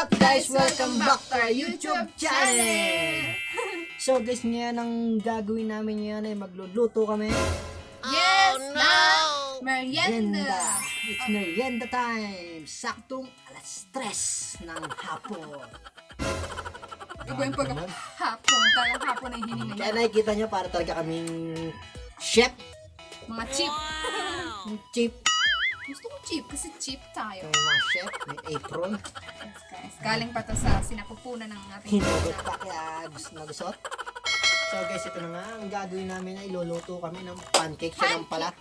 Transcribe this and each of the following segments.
up guys? Welcome back to our YouTube channel! So guys, ngayon ang gagawin namin ngayon ay magluluto kami. Yes! no! Merienda! It's merienda time! Saktong alas 3 ng hapon. Iba yung pag-hapon. Talagang hapon na yung hininga Kaya niya. nakikita nyo para talaga kaming chef. Mga chip. Chef. Gusto ko chip kasi chip tayo. Yung mga chef, may apron. Yes, guys. Galing pa to sa sinapupunan ng ating Hinugot pa kaya gusto na gusot. So guys, ito na nga. Ang gagawin namin ay iluluto kami ng pancake. Siya lang pala.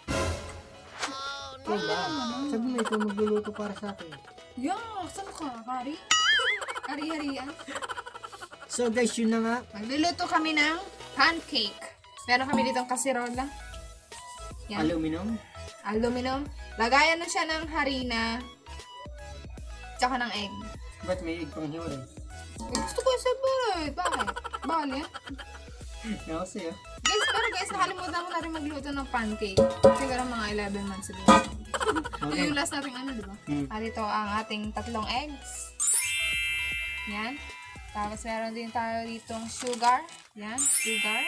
Diba? Sabi mo ikaw magluluto para sa akin. Yeah, saan ka? Kari? Kari-harian. So guys, yun na nga. Magluluto kami ng pancake. Meron kami ditong kasirola. Yan. Aluminum. Aluminum. Lagayan na siya ng harina. Tsaka ng egg. Ba't may egg pang hiwalay? Gusto ko yung separate. Bakit? Bawal yan? Ako sa'yo. Guys, nakalimutan ko na rin magluto ng pancake. Siguro mga 11 months ago. Okay. Yung last nating ano, di ba? Dito ang ating 3 eggs. Yan. Tapos meron din tayo ditong sugar. Yan, sugar.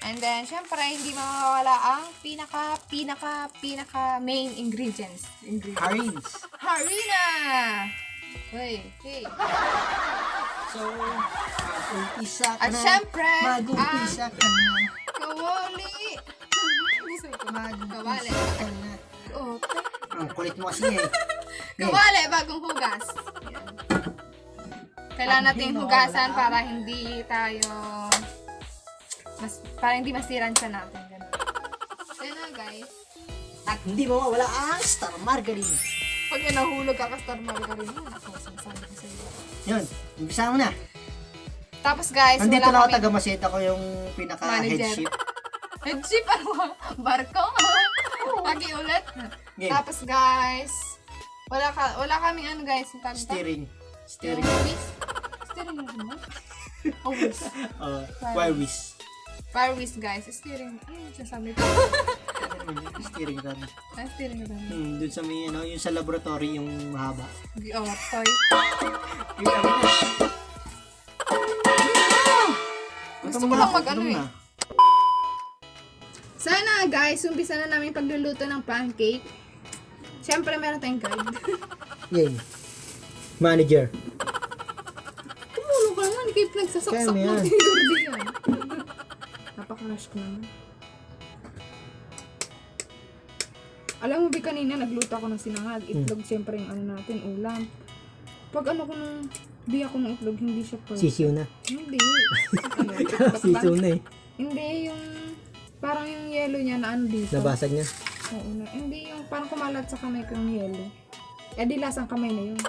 And then, syempre, hindi mawawala ang pinaka main ingredients. Harins. Harina! Hey. So, mag-umpisa ka At na. syempre, Mag-umpisa ka na. kawali! Kawali. Mag-umpisa ka na. Okay. Ang kulit mo kasi eh. Kawali, bagong hugas. Yan. Kailangan natin hugasan para hindi tayo para hindi masiran siya natin. Ganun. Yan na guys. At hindi mawawala ang star margarine. Pag yan nahulog ka star margarine yan. Ako, sinasabi ko sa iyo. Yun, umpisa mo na. Tapos guys, Andito wala na ako kami taga-masid. Ako yung pinaka-head Manager. chef. headship. Ano? Barko? Lagi ulit. Game. Tapos guys, wala kaming ano guys. Yung tawag dito? Steering. Steering Steering. wheel. Steering wheel mo? Oh, wheels. Wire whisk. Fire whisk guys. Steering. Ano yung sasabi ko? Steering gun. Steering wheel. Dun sa may, ano, yung sa laboratory, yung mahaba. Oh, toy. Yung ano na. Gusto ko lang mag-ano eh. Sana guys, umpisa na namin pagluluto ng pancake. Siyempre meron tayong guide. Yan. Manager. Tumulong ka naman, kayo nagsasaksak Kaya ng yan. gordi yan. Napaka-rush ko naman. Alam mo ba kanina nagluto ako ng sinangag. Itlog siyempre yung ano natin, ulam. Pag ano ko nung di ako ng itlog, hindi siya perfect. Sisiw na. Hindi. Ano, Sisiw na eh. Hindi, yung parang yung yellow niya na ano dito. Nabasag niya. Oo, hindi yung parang kumalat sa kamay ko yung yellow. Eh di lasang kamay na yun.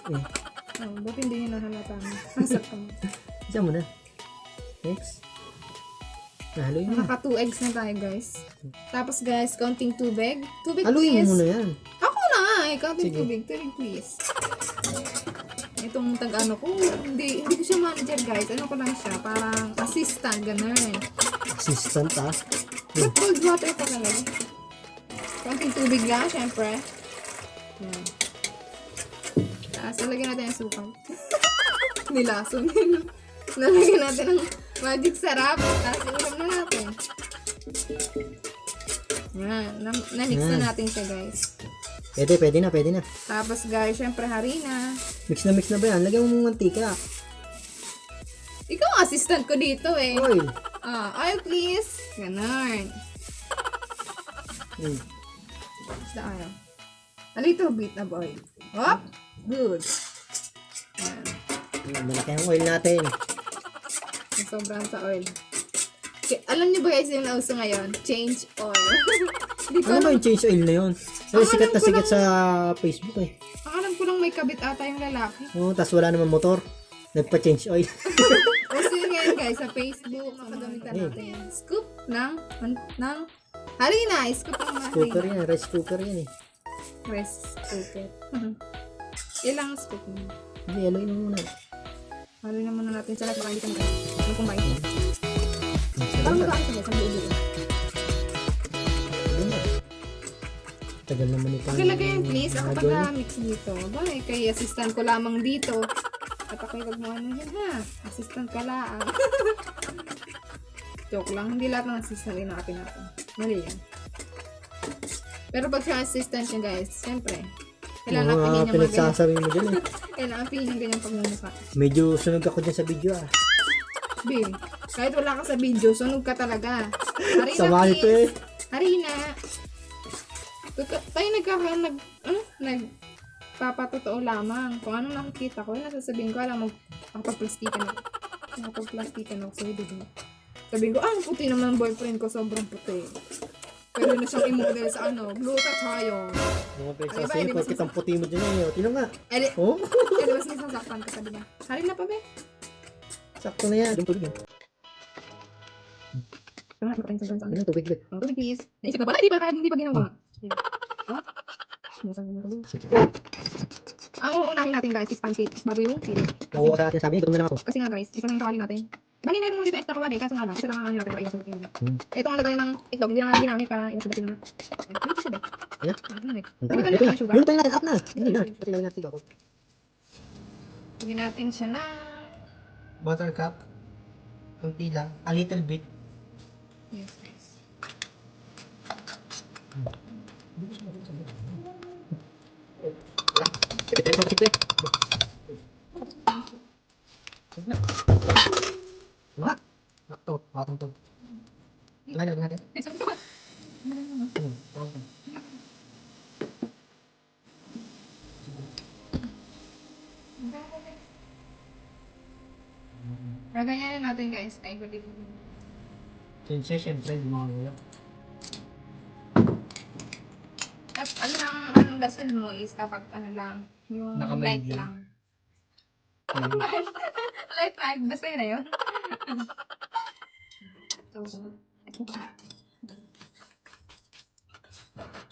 Oh, ba't hindi nyo nahalata mo? Nasa kamay. Isa mo na. Next. Nahaluin mo. Nakaka 2 eggs na tayo guys. Tapos guys, counting tubig. Tubig Haluin please. mo muna yan. Ako na nga eh, counting Sige. tubig. Tubig please. Itong tag-ano ko, hindi ko siya manager guys. Ano ko lang siya, parang assistant, ganun. Assistant ah. Ba't cold water pa talaga? Konting tubig lang, syempre. Yan. Tapos, lalagyan natin ang suka. Nilason yun. Lalagyan natin ang magic sarap. Tapos, ulam na natin. Yan. Na-mix na natin siya, guys. Pwede na. Tapos, guys, syempre, harina. Mix na ba yan? Lagyan mo mong mantika. Ikaw ang assistant ko dito, eh. Oil. Oil, please. Ganon. Mm. Basta ano. A little bit of oil. Hop! Good. Yan. Malaki ang oil natin. Sobrang sa oil. Alam niyo ba guys yung nauso ngayon? Change oil. Di ko Ano ba alam. yung change oil na yun? Ang Sikat na alam ko sikat sa Facebook eh. Ang alam ko lang may kabit ata yung lalaki. Oo, tas wala naman motor. Nagpa-change oil. Kasi ngayon guys, sa Facebook, makagamitan natin. Scoop ng harina. Scoop ng Cooker harina. yan, rice cooker yan eh. Rice cooker. Ilang scoop mo? Hindi, haluin mo muna. Harina muna natin sa lahat. Baka hindi ka mag kumain. Parang mag-aakit sa buo dito. tagal naman ito. Pakilagay please. Ako taga-mix dito. Bye. Kay assistant ko lamang dito. At ako'y wag mo ano yan ha. Assistant ka lang. Joke lang. Hindi lahat ng assistant ay nakapinapin. Mali yan. Pero pag sa assistant niya guys, siyempre, kailangan napingin niya mga ganyan. Pinagsasabi mo dyan eh. Kailangan napingin niya ganyang pagmumukha. Medyo sunog ako dyan sa video ah. Be, kahit wala ka sa video, sunog ka talaga. Harina, Sama ito eh. Harina. Tayo nagpapatotoo lamang. Kung anong nakikita ko, yun nasasabihin ko, alam mo, nakapag-plastikan ako sa video. Sabihin ko, puti naman ang boyfriend ko, sobrang puti. Pero na siyang i-model sa blue tayo. Mga pinagsasabi ko, kitang puti mo dyan eh. Tino nga. Oh? Eh, mas nisasaktan ka, sabi niya. Harina pa be. Sakto na yan. Yung tubig yan. Ano tubig ulit? Tubig please. Naisip na pala, hindi pa ginawa. Ang uunahin natin guys is pancake bago yung chili. Nakuha ka sa atin sabi, gutom na lang ako. Kasi nga guys, isa lang yung kawali natin. Bali na rin mo dito extra kawali, kaso nga lang, isa lang ang natin para iwas yung chili. Ito ang lagay ng itlog, hindi lang ginamit para iwas yung na. Ito siya ba? Ayan. Ito na yung sugar. Luto natin, up na. Hindi na. Pati lang natin ako. Lagyan natin siya na Buttercup. Kunti lang. A little bit. yes guys. Wah, nakto, wakang to. Lagyan natin. Lagayan natin guys. Ay, balik. Siyempre, mga Ang dasal mo is kapag lang, yung light Naka-medium. lang. Light lang, basta yun na yun.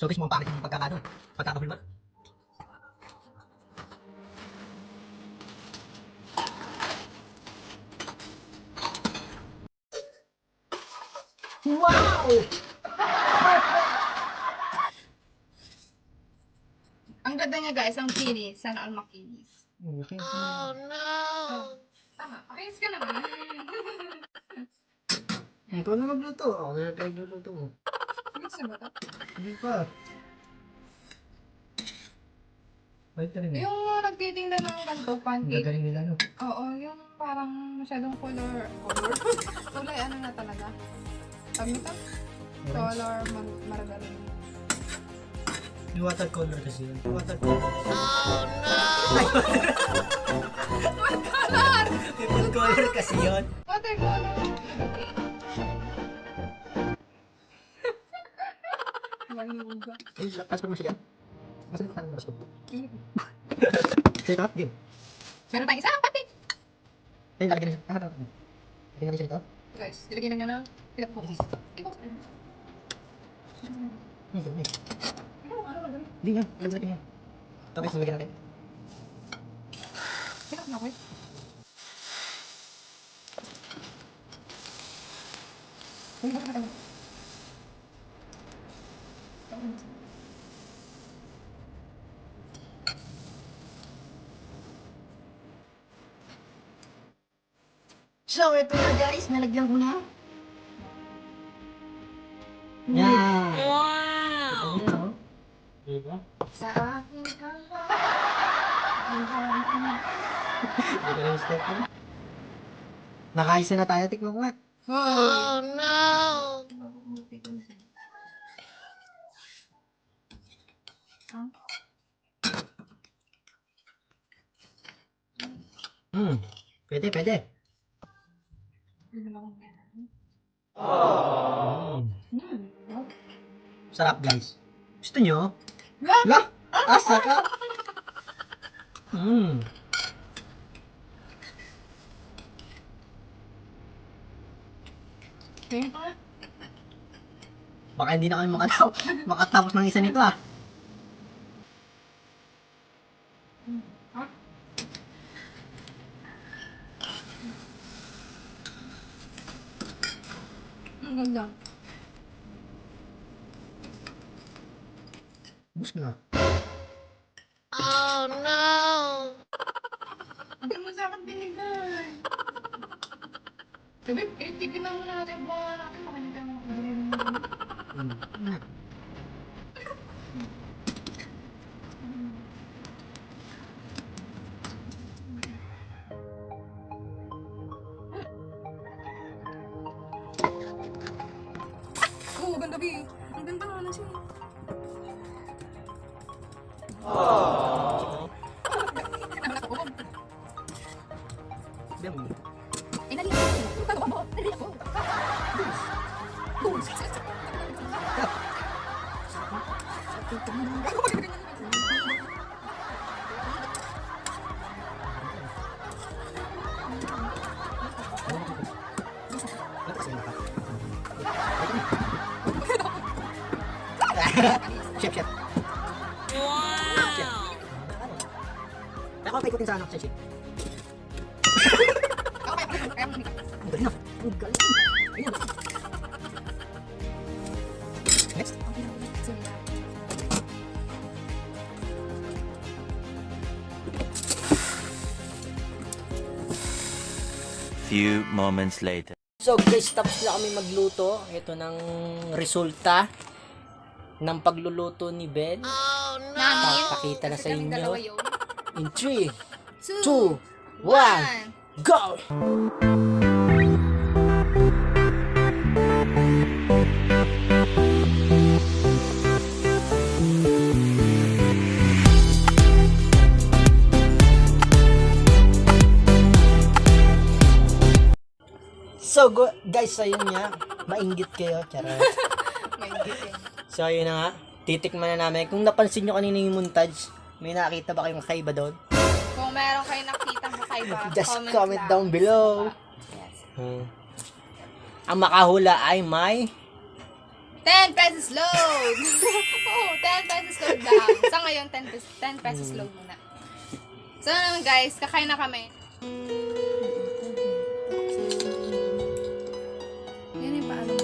So, guys, mga pangit yung pagkakano. Pagkakahul ba? Wow! Ang ganda niya guys, ang kinis. Sana all makinis. Okay. Tama, ayos ka naman. Ito na nagluto. Ako na nagluluto. Ayos na ba ito? Hindi pa. Bait ka rin eh. Yung nagtitinda ng ganito, pancake. Gagaling nila, no? Oo, yung parang masyadong color. Kulay ano na talaga. Tawag nito? Color margarine. Yung watercolor kasi yun. Watercolor. Color! Watercolor kasi yun. Watercolor! Maluga. Eh, pasok mo siya. Masal ka na pasok. Set up, game. Meron tayong isang patik! Eh, lalagyan na siya. Lagyan na siya ito. Guys, nilagyan na niya ng pinapok. Dami. Ano ba ganun? Hindi nga. Lagyan niya. Tapos, lagyan natin. Pinapok na ko eh. So, ito na guys. Nalagyan ko na. Yan. Wow! Diba? Sa akin ka lang. Hindi ka lang step mo. Nakaisa na tayo. Tikman ko nga. Oh no! Pwede, pwede. Sarap guys. Gusto nyo? La! Sarap! Baka hindi na kami makatapos ng isa nito ah. Ang ganda. Ubus na. Hindi mo sa akin binigay. Sabi, tignan mo natin ba natin pakita mo. Oo, ganda bi. Ang ganda nga na siya. Bem, Ay, nalito. Nalito. Chef, chef. Wow! Ako paikutin sa ano, chef. Ang galing na. Ang galing. Ayun. Next. Few moments later. So guys, tapos na kami magluto. Ito ng resulta ng pagluluto ni Ben. Papakita na sa inyo. In 3, 2, 1, go! So guys, ayun nga, mainggit kayo, charot. So ayun na nga, titikman na namin. Kung napansin nyo kanina yung montage, may nakita ba kayong kakaiba doon? Kung meron kayo nakita kakaiba, Just comment down below. Yes. Ang makahula ay may 10 pesos load! Oo, 10 pesos load lang. Sa ngayon, 10 pesos load muna. So naman guys, kakain na kami. Yan yung paano mo.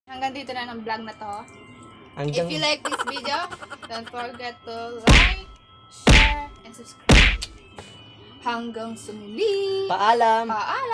Hanggang dito na ng vlog na to. If you like this video, don't forget to like, share, and subscribe. Hanggang sa muli. Paalam! Paalam!